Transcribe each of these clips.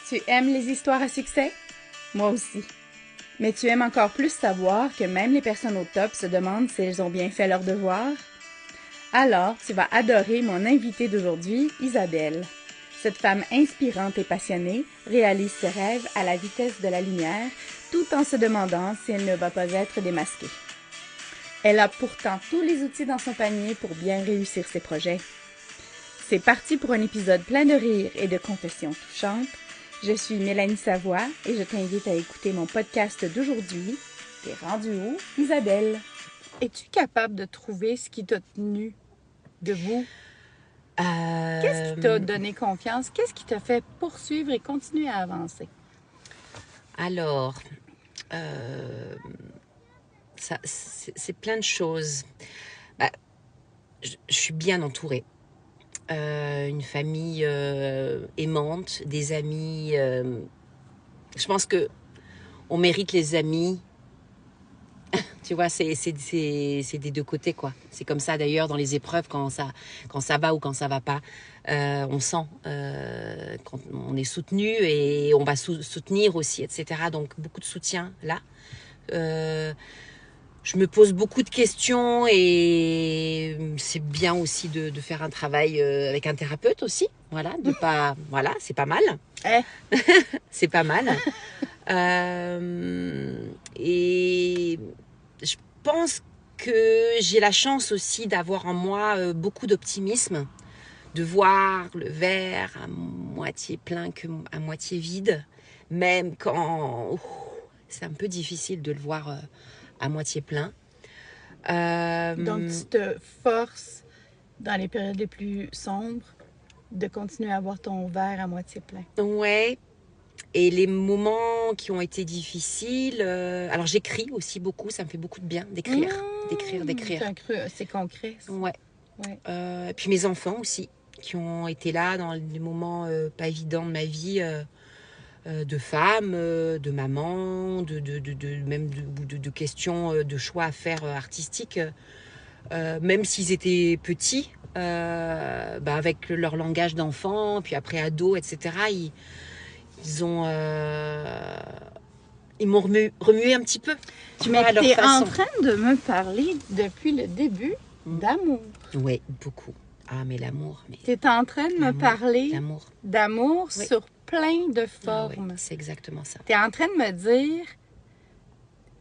Tu aimes les histoires à succès? Moi aussi. Mais tu aimes encore plus savoir que même les personnes au top se demandent si elles ont bien fait leur devoir? Alors, tu vas adorer mon invitée d'aujourd'hui, Isabelle. Cette femme inspirante et passionnée réalise ses rêves à la vitesse de la lumière, tout en se demandant si elle ne va pas être démasquée. Elle a pourtant tous les outils dans son panier pour bien réussir ses projets. C'est parti pour un épisode plein de rires et de confessions touchantes. Je suis Mélanie Savoie et je t'invite à écouter mon podcast d'aujourd'hui. T'es rendu où, Isabelle? Es-tu capable de trouver ce qui t'a tenu debout? Qu'est-ce qui t'a donné confiance? Qu'est-ce qui t'a fait poursuivre et continuer à avancer? Alors, c'est plein de choses. Je suis bien entourée. Une famille aimante, des amis. Je pense que on mérite les amis. Tu vois, c'est des deux côtés, quoi. C'est comme ça d'ailleurs dans les épreuves, quand ça va ou quand ça va pas. On sent quand on est soutenu et on va soutenir aussi, etc. Donc beaucoup de soutien là. Je me pose beaucoup de questions et c'est bien aussi de faire un travail avec un thérapeute aussi. Voilà, voilà, c'est pas mal. C'est pas mal. Et je pense que j'ai la chance aussi d'avoir en moi beaucoup d'optimisme, de voir le verre à moitié plein que à moitié vide, même quand c'est un peu difficile de le voir à moitié plein. Donc, tu te forces, dans les périodes les plus sombres, de continuer à voir ton verre à moitié plein. Ouais. Et les moments qui ont été difficiles... alors, j'écris aussi beaucoup. Ça me fait beaucoup de bien d'écrire. D'écrire. C'est concret. Ça. Ouais. Puis mes enfants aussi, qui ont été là dans les moments pas évidents de ma vie, de femme, de maman, même de questions de choix à faire artistiques. Même s'ils étaient petits, avec leur langage d'enfant, puis après ado, etc., ils m'ont remué un petit peu. Mais tu es en train de me parler depuis le début d'amour. Oui, beaucoup. Ah, mais l'amour. Tu es en train de me parler d'amour oui. sur plein de formes. Ah, oui, c'est exactement ça. Tu es en train de me dire,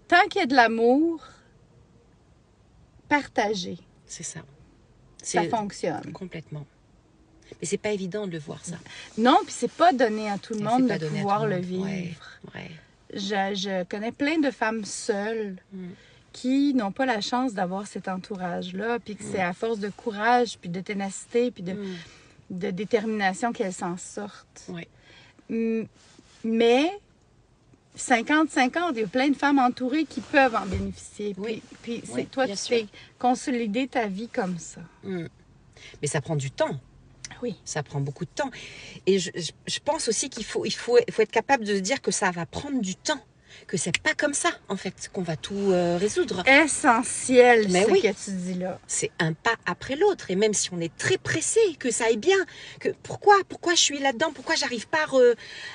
tant qu'il y a de l'amour, partagé. C'est ça. Ça fonctionne. Complètement. Mais c'est pas évident de le voir, ça. Non, puis c'est pas donné à tout le monde de pouvoir le vivre. Ouais. Je connais plein de femmes seules qui n'ont pas la chance d'avoir cet entourage-là, puis que c'est à force de courage, puis de ténacité, puis de détermination qu'elles s'en sortent. Ouais. Mais 50-50, il y a plein de femmes entourées qui peuvent en bénéficier. Puis toi, tu t'es consolidé ta vie comme ça. Mais ça prend du temps. Oui. Ça prend beaucoup de temps. Et je pense aussi qu'il faut être capable de se dire que ça va prendre du temps. Que c'est pas comme ça, en fait, qu'on va tout résoudre. Essentiel, que tu dis là. C'est un pas après l'autre. Et même si on est très pressé, que ça aille bien, que pourquoi je suis là-dedans, pourquoi j'arrive pas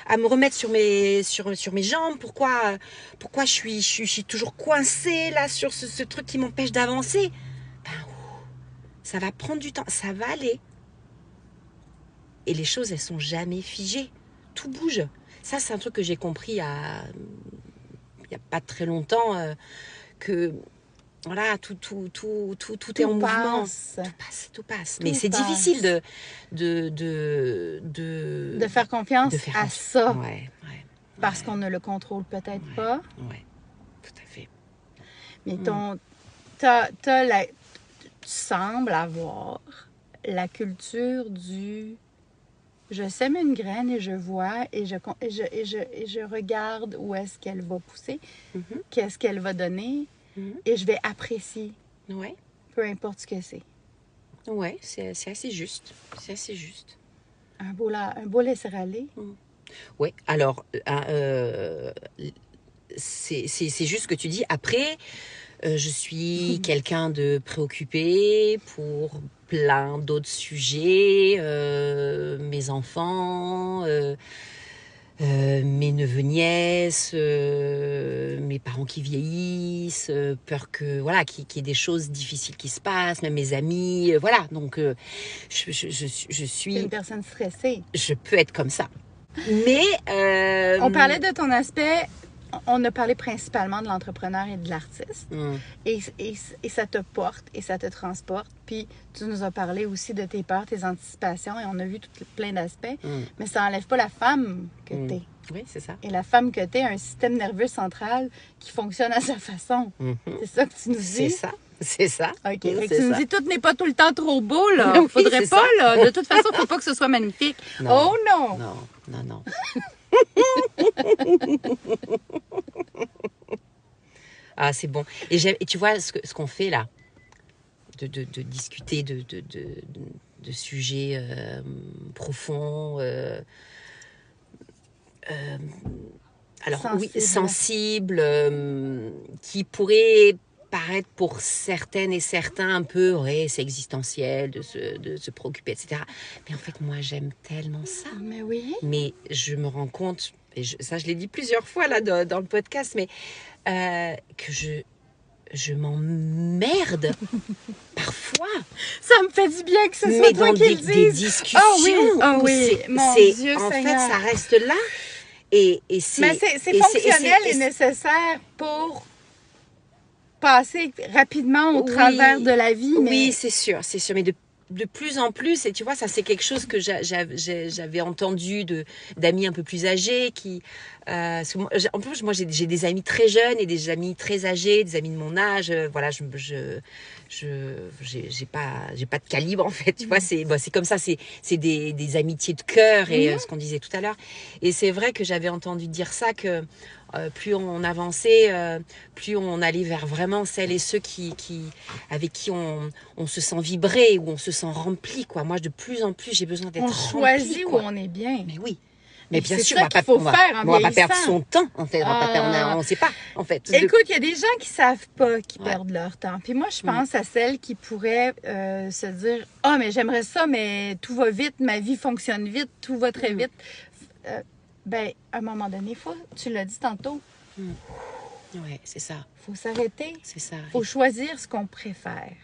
à me remettre sur mes jambes, pourquoi je suis toujours coincée là sur ce truc qui m'empêche d'avancer. Ça va prendre du temps, ça va aller. Et les choses, elles sont jamais figées. Tout bouge. Ça, c'est un truc que j'ai compris il y a pas très longtemps, que voilà, tout est en mouvement. Tout passe. Mais c'est difficile de faire confiance à ça. Ouais. Parce qu'on ne le contrôle peut-être pas. Ouais, tout à fait. Mais tu sembles avoir la culture du je sème une graine et je vois et je regarde où est-ce qu'elle va pousser, qu'est-ce qu'elle va donner et je vais apprécier. Ouais. Peu importe ce que c'est. Ouais, c'est assez juste. C'est assez juste. Un beau laisser-aller. Oui, alors, c'est juste ce que tu dis. Après, je suis quelqu'un de préoccupé pour plein d'autres sujets, mes enfants, mes neveux nièces, mes parents qui vieillissent, peur que voilà qu'il y ait des choses difficiles qui se passent, même mes amis, voilà. Donc je T'es suis, une personne stressée. je peux être comme ça. Mais On parlait de ton aspect, on a parlé principalement de l'entrepreneur et de l'artiste. Et ça te porte et ça te transporte. Puis tu nous as parlé aussi de tes peurs, tes anticipations, et on a vu plein d'aspects. Mais ça n'enlève pas la femme que t'es. Oui, c'est ça. Et la femme que t'es a un système nerveux central qui fonctionne à sa façon. C'est ça que tu nous dis? C'est ça. C'est ça. OK. Oui, Fait que c'est tu nous ça. dis, tout n'est pas tout le temps trop beau, là. Oui, Faudrait c'est pas, ça. là. De toute façon, faut pas que ce soit magnifique. Non. Oh non! Non, non, non. Ah, c'est bon. Et tu vois ce qu'on fait là, de discuter de sujets profonds, alors oui, sensibles, qui pourraient paraître pour certaines et certains un peu, ouais, c'est existentiel de se préoccuper, etc. Mais en fait, moi, j'aime tellement ça. Mais oui. Mais je me rends compte, et ça je l'ai dit plusieurs fois là dans le podcast, mais que je m'emmerde parfois. Ça me fait du bien que ce soit mais toi dans qui le des dises. discussions Ah où oui, mon Dieu en Seigneur. fait ça reste là et c'est Mais c'est fonctionnel et nécessaire pour passer rapidement au travers de la vie. Mais... Oui, c'est sûr, mais de plus en plus, et tu vois, ça c'est quelque chose que j'avais entendu d'amis un peu plus âgés qui... parce que en plus, moi j'ai des amis très jeunes et des amis très âgés, des amis de mon âge. Voilà, j'ai pas de calibre en fait. Tu vois, c'est comme ça, c'est des amitiés de cœur et ce qu'on disait tout à l'heure. Et c'est vrai que j'avais entendu dire ça que plus on avançait, plus on allait vers vraiment celles et ceux avec qui on se sent vibrer, ou on se sent rempli, quoi. Moi, de plus en plus, j'ai besoin d'être rempli. On choisit quoi. où on est bien. Mais oui. Mais bien sûr, on va pas perdre son temps, en fait. On ne sait pas, en fait. Écoute, il y a des gens qui savent pas, qui perdent leur temps. Puis moi, je pense à celles qui pourraient se dire « Ah, mais j'aimerais ça, mais tout va vite, ma vie fonctionne vite, tout va très vite. » Ben, à un moment donné, tu l'as dit tantôt, ouais, c'est ça. Faut s'arrêter. C'est ça. Faut choisir ce qu'on préfère.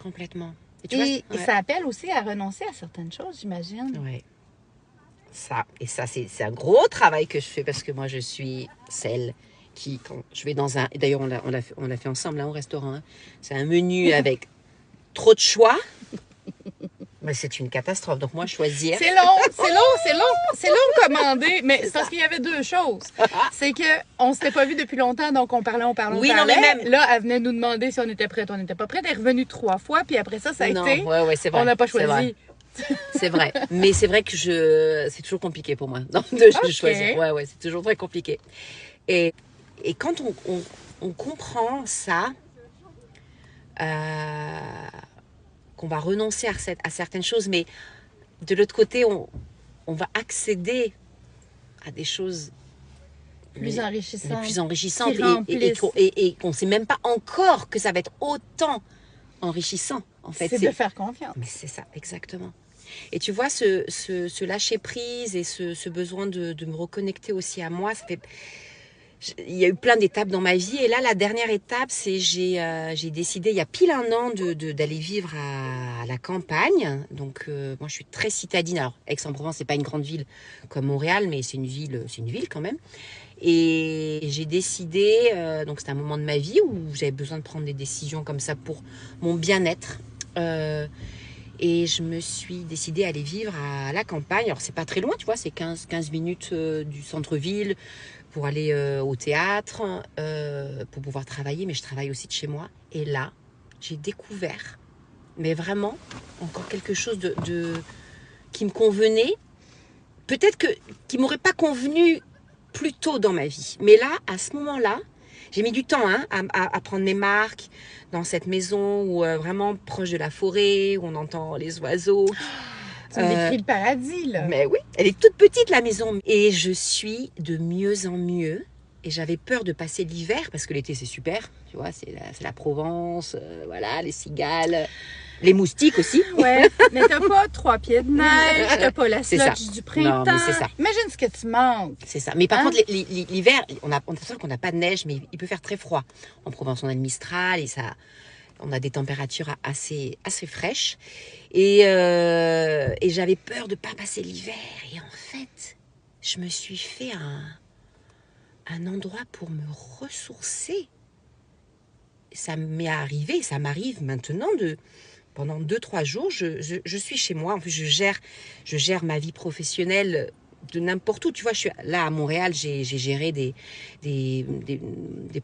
Complètement. Et ça appelle aussi à renoncer à certaines choses, j'imagine. Oui. Ça, c'est un gros travail que je fais, parce que moi, je suis celle qui, quand je vais dans un... D'ailleurs, on l'a fait ensemble là, au restaurant. Hein. C'est un menu avec trop de choix. Mais c'est une catastrophe. Donc, moi, choisir... C'est long commander. Mais c'est parce qu'il y avait deux choses. C'est qu'on ne s'était pas vu depuis longtemps, donc on parlait. Oui, non, mais même... Là, elle venait nous demander si on était prête. On n'était pas prête. Elle est revenue 3 fois, puis après ça a été... Ouais, c'est vrai. On n'a pas choisi. C'est vrai. Mais c'est vrai que c'est toujours compliqué pour moi de choisir. Ouais, c'est toujours très compliqué. Et quand on comprend ça, qu'on va renoncer à certaines choses, mais de l'autre côté, on va accéder à des choses plus enrichissantes et qu'on ne sait même pas encore que ça va être autant enrichissant. En fait, c'est de faire confiance. Mais c'est ça, exactement. Et tu vois, ce lâcher prise et ce besoin de me reconnecter aussi à moi, il y a eu plein d'étapes dans ma vie. Et là, la dernière étape, c'est j'ai décidé, il y a pile 1 an, d'aller vivre à la campagne. Donc, moi, je suis très citadine. Alors, Aix-en-Provence, c'est pas une grande ville comme Montréal, mais c'est une ville quand même. Et j'ai décidé, donc c'était un moment de ma vie où j'avais besoin de prendre des décisions comme ça pour mon bien-être. Et je me suis décidée à aller vivre à la campagne. Alors, c'est pas très loin, tu vois, c'est 15 minutes du centre-ville pour aller au théâtre, pour pouvoir travailler, mais je travaille aussi de chez moi. Et là, j'ai découvert, mais vraiment, encore quelque chose qui me convenait, peut-être qui m'aurait pas convenu plus tôt dans ma vie. Mais là, à ce moment-là, j'ai mis du temps à prendre mes marques dans cette maison où vraiment proche de la forêt, où on entend les oiseaux. Tu me décris le paradis, là. Mais oui, elle est toute petite, la maison. Et je suis de mieux en mieux. Et j'avais peur de passer l'hiver, parce que l'été, c'est super. Tu vois, c'est la Provence, voilà, les cigales. Les moustiques aussi. Ouais, mais t'as pas 3 pieds de neige, t'as pas la C'est ça. slotch du printemps. Non, mais c'est ça. Imagine ce que tu manques. C'est ça. Mais par Hein? contre, l'hiver, on a l'impression qu'on n'a pas de neige, mais il peut faire très froid. En Provence, on a le Mistral et ça, on a des températures assez fraîches. Et j'avais peur de ne pas passer l'hiver. Et en fait, je me suis fait un endroit pour me ressourcer. Ça m'est arrivé, ça m'arrive maintenant pendant 2-3 jours, je suis chez moi. En plus, je gère ma vie professionnelle de n'importe où. Tu vois, je suis là à Montréal, j'ai géré des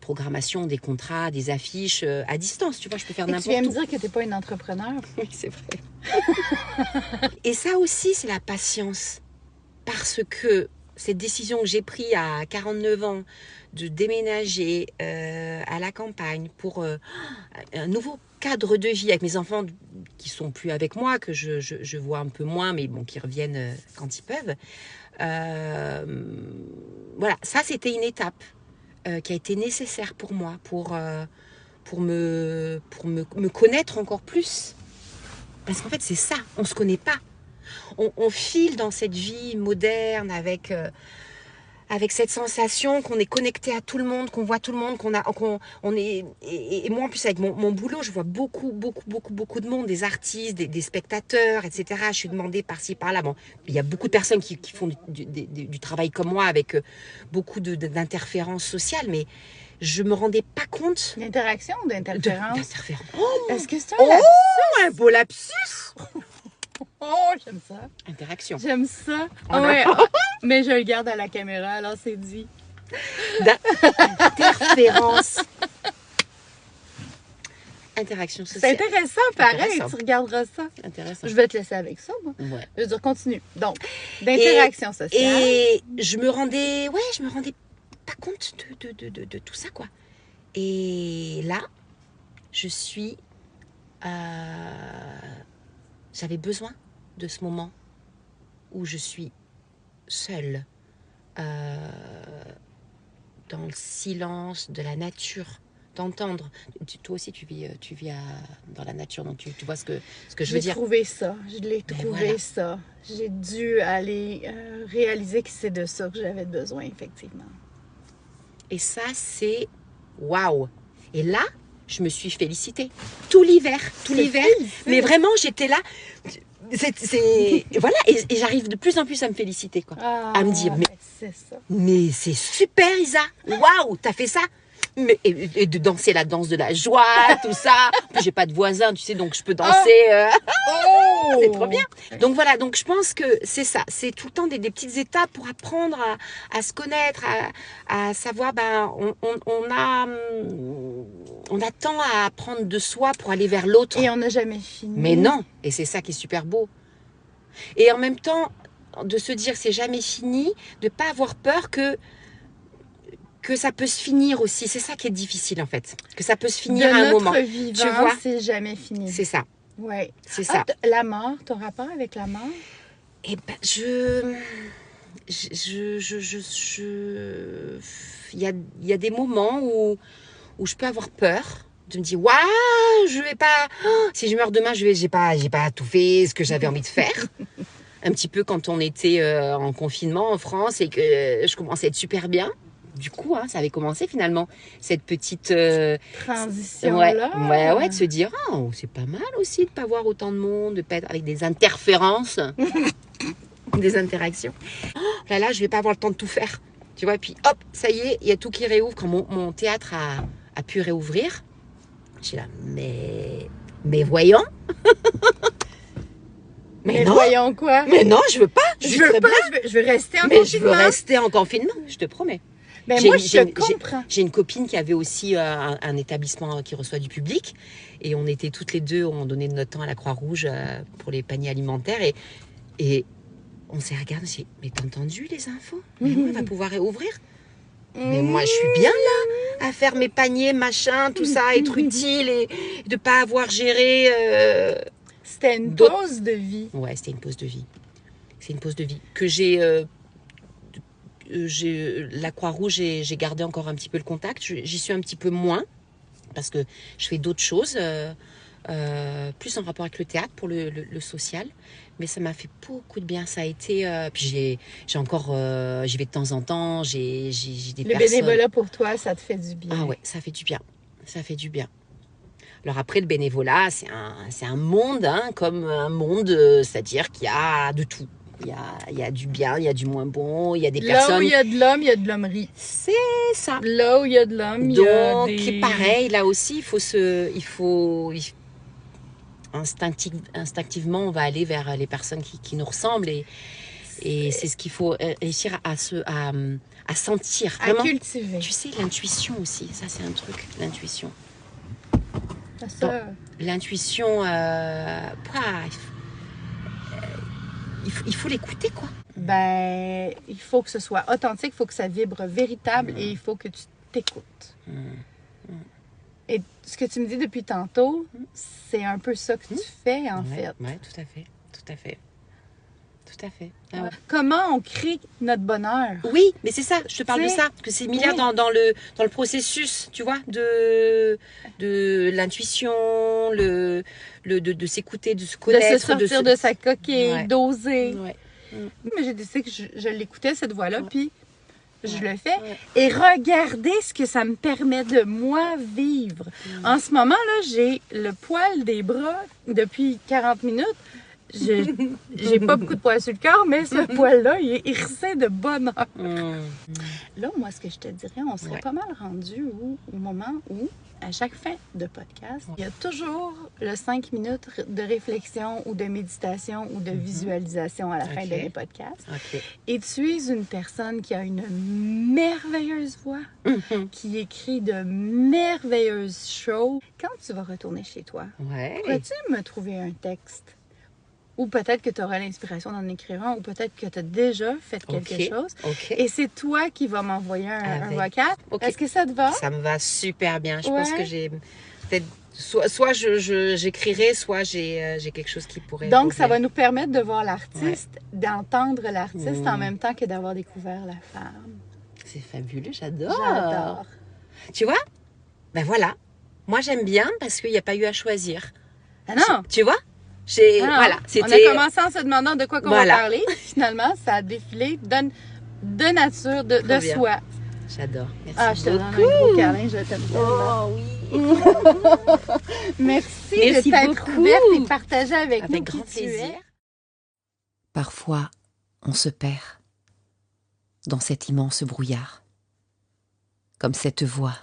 programmations, des contrats, des affiches à distance. Tu vois, je peux faire Et n'importe tu viens où. me dire que t'es pas une entrepreneur? Oui, c'est vrai. Et ça aussi, c'est la patience. Parce que cette décision que j'ai prise à 49 ans de déménager à la campagne pour un nouveau cadre de vie avec mes enfants qui sont plus avec moi, que je vois un peu moins, mais bon, qui reviennent quand ils peuvent. Voilà, ça c'était une étape qui a été nécessaire pour moi, pour me connaître encore plus. Parce qu'en fait, c'est ça, on ne se connaît pas. On file dans cette vie moderne avec cette sensation qu'on est connecté à tout le monde, qu'on voit tout le monde, qu'on est... Et moi, en plus, avec mon boulot, je vois beaucoup de monde, des artistes, des spectateurs, etc. Je suis demandée par-ci, par-là. Bon, il y a beaucoup de personnes qui font du travail comme moi, avec beaucoup d'interférences sociales, mais je me rendais pas compte... D'interaction ou d'interférence? D'interférences. Est-ce que c'est un lapsus? Un beau lapsus. Oh, j'aime ça. Interaction. J'aime ça. On a- Ouais, mais je le garde à la caméra, alors c'est dit. D'interférence. Interaction C'est sociale. intéressant, pareil, Intéressant. tu regarderas ça. Intéressant. Je vais te laisser avec ça, moi. Ouais. Je veux dire, continue. Donc, d'interaction sociale. Et je me rendais pas compte de tout ça, quoi. Et là, je suis... j'avais besoin de ce moment où je suis seule, dans le silence de la nature, d'entendre. Toi aussi, tu vis dans la nature, donc tu vois ce que je veux J'ai dire. trouvé ça. Je l'ai Mais trouvé voilà. ça. J'ai dû aller réaliser que c'est de ça que j'avais besoin, effectivement. Et ça, c'est waouh. Et là, je me suis félicitée. Tout l'hiver. Mais vraiment, j'étais là. Voilà, et j'arrive de plus en plus à me féliciter, quoi. À me dire, c'est ça. mais c'est super, Isa. Waouh, t'as fait ça. Et de danser la danse de la joie, tout ça. En plus, j'ai pas de voisins, tu sais, donc je peux danser. C'est trop bien. Donc voilà, donc je pense que c'est ça. C'est tout le temps des petites étapes pour apprendre à se connaître, à savoir, on a tant à apprendre de soi pour aller vers l'autre. Et on n'a jamais fini. Mais non, et c'est ça qui est super beau. Et en même temps, de se dire c'est jamais fini, de pas avoir peur que ça peut se finir aussi. C'est ça qui est difficile en fait. Que ça peut se finir à un moment. Notre vivant, tu vois, c'est jamais fini. c'est ça. Ouais. C'est ça. La mort, ton rapport avec la mort? Eh ben, il y a des moments où je peux avoir peur de me dire waouh, je vais pas, si je meurs demain, j'ai pas tout fait ce que j'avais envie de faire. Un petit peu quand on était en confinement en France et que je commençais à être super bien. Du coup, ça avait commencé finalement cette petite transition-là. Ouais, de se dire c'est pas mal aussi de pas voir autant de monde, de pas être avec des interférences, des interactions. Là, je vais pas avoir le temps de tout faire, tu vois. Et puis hop, ça y est, il y a tout qui réouvre. Quand mon théâtre a pu réouvrir, j'ai là, mais voyons. Mais non. Voyons quoi? Mais non, je veux pas. Je veux rester en confinement. Mais je veux rester en confinement, je te promets. Ben moi, je comprends. J'ai une copine qui avait aussi un établissement qui reçoit du public. Et on était toutes les deux, on donnait de notre temps à la Croix-Rouge pour les paniers alimentaires. Et on s'est regardé, on s'est dit, mais t'as entendu les infos? Mais on va pouvoir réouvrir. Mais moi, je suis bien là, à faire mes paniers, machin, tout ça, être utile et de pas avoir géré... C'était une pause de vie. Ouais, c'était une pause de vie. C'est une pause de vie que j'ai... la Croix-Rouge, j'ai gardé encore un petit peu le contact. J'y suis un petit peu moins parce que je fais d'autres choses plus en rapport avec le théâtre pour le social. Mais ça m'a fait beaucoup de bien. Ça a été... puis j'ai encore... j'y vais de temps en temps. J'ai des Le personnes... bénévolat pour toi, ça te fait du bien. Ah ouais, ça fait du bien. Ça fait du bien. Alors après, le bénévolat, c'est un monde, hein, comme un monde, c'est-à-dire qu'il y a de tout. Il y a du bien, il y a du moins bon, il y a des personnes... Là où il y a de l'homme, il y a de l'hommerie. C'est ça. Là où il y a de l'homme, il y a Donc, des... pareil, là aussi, instinctivement, on va aller vers les personnes qui nous ressemblent et c'est ce qu'il faut réussir à sentir. À Vraiment. cultiver. Tu sais, l'intuition aussi, ça c'est un truc, l'intuition. Ça... L'intuition, il faut l'écouter, quoi. Ben, il faut que ce soit authentique, il faut que ça vibre véritable et il faut que tu t'écoutes. Et ce que tu me dis depuis tantôt, c'est un peu ça que tu fais, en fait. Oui, tout à fait. Tout à fait. Tout à fait. Ah ouais. Comment on crée notre bonheur? Oui, mais c'est ça, je te parle de ça, que c'est mis là Oui. dans le processus, tu vois, de l'intuition, de s'écouter, de se connaître. De se sortir de sa coquille, Ouais. d'oser. Ouais. Mais j'ai décidé que je l'écoutais, cette voix-là, puis je le fais. Ouais. Et regardez ce que ça me permet de moi vivre. En ce moment, là, j'ai le poil des bras depuis 40 minutes. J'ai pas beaucoup de poils sur le corps, mais ce poil-là, il est hérissé de bonheur. Là, moi, ce que je te dirais, on serait pas mal rendu au moment où, à chaque fin de podcast, il y a toujours le 5 minutes de réflexion ou de méditation ou de visualisation à la fin de mes podcasts. OK. Et tu es une personne qui a une merveilleuse voix, qui écrit de merveilleuses choses. Quand tu vas retourner chez toi, Ouais. pourrais-tu me trouver un texte? Ou peut-être que tu auras l'inspiration d'en écrire un, ou peut-être que tu as déjà fait quelque chose. OK. Et c'est toi qui vas m'envoyer un vocal. OK. Est-ce que ça te va? Ça me va super bien. Je Ouais. pense que j'ai peut-être soit j'écrirai, soit j'ai quelque chose qui pourrait. Donc, ça revenir. va nous permettre de voir l'artiste, d'entendre l'artiste en même temps que d'avoir découvert la femme. C'est fabuleux, j'adore. J'adore. Tu vois? Ben voilà. Moi, j'aime bien parce qu'il n'y a pas eu à choisir. Ah non! Tu vois? Ah non. Voilà, On c'était... a commencé en se demandant de quoi qu'on va parler. Finalement, ça a défilé de nature, de bien. soi. J'adore. Merci Ah, je te donne un beaucoup. gros câlin, je t'aime tellement. Oh oui. Merci Merci de t'être beaucoup. ouverte et partagée avec nous Avec qui grand tu es. plaisir. Parfois, on se perd dans cet immense brouillard, comme cette voix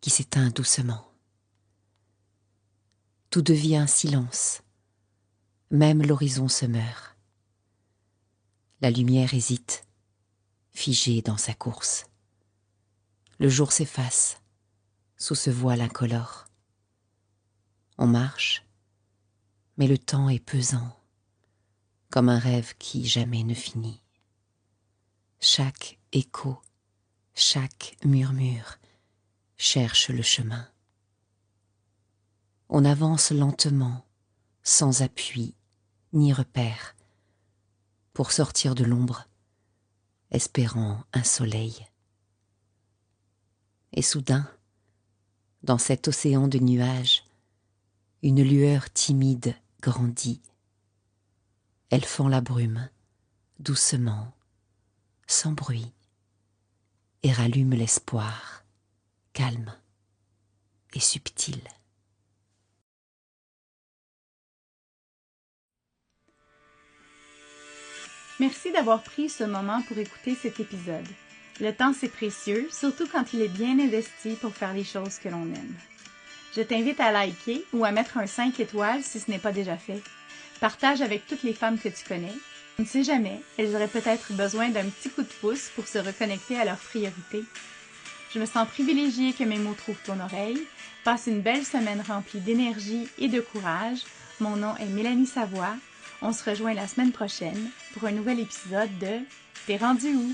qui s'éteint doucement. Tout devient silence, même l'horizon se meurt. La lumière hésite, figée dans sa course. Le jour s'efface sous ce voile incolore. On marche, mais le temps est pesant, comme un rêve qui jamais ne finit. Chaque écho, chaque murmure cherche le chemin. On avance lentement, sans appui ni repère, pour sortir de l'ombre, espérant un soleil. Et soudain, dans cet océan de nuages, une lueur timide grandit. Elle fend la brume, doucement, sans bruit, et rallume l'espoir, calme et subtil. Merci d'avoir pris ce moment pour écouter cet épisode. Le temps, c'est précieux, surtout quand il est bien investi pour faire les choses que l'on aime. Je t'invite à liker ou à mettre un 5 étoiles si ce n'est pas déjà fait. Partage avec toutes les femmes que tu connais. On ne sait jamais, elles auraient peut-être besoin d'un petit coup de pouce pour se reconnecter à leurs priorités. Je me sens privilégiée que mes mots trouvent ton oreille. Passe une belle semaine remplie d'énergie et de courage. Mon nom est Mélanie Savoie. On se rejoint la semaine prochaine pour un nouvel épisode de T'es rendu où?